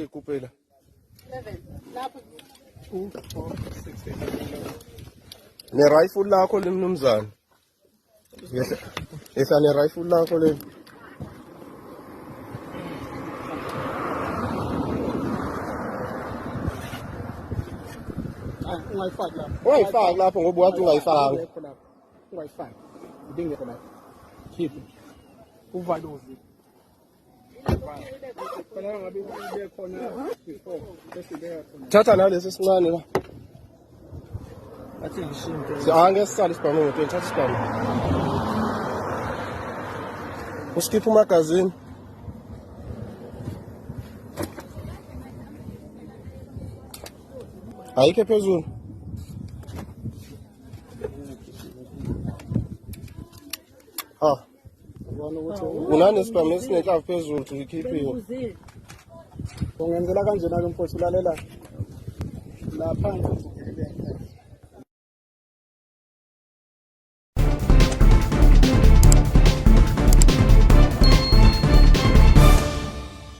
ke kupela 11 lapho 2 4 6 7 ne rifle lakho lemnumzana yesa ne rifle lakho le ungayifaki lapho ungayifaki lapho ngoba wathi ungayifaki ungayifaki idingekho lapho keep uvalozi khona ngabe ube khona before bese beka khona thatha nalesi sincane la athi ngishinto siange sisale sibhamu ngo-20 thatha sibhamu uskipha umagazini ayikho phezulu unane sibhamu esinenhlavu phezulu tuyikhiphiwe ungenzela kanjena ke mfowethu ulalela la phansi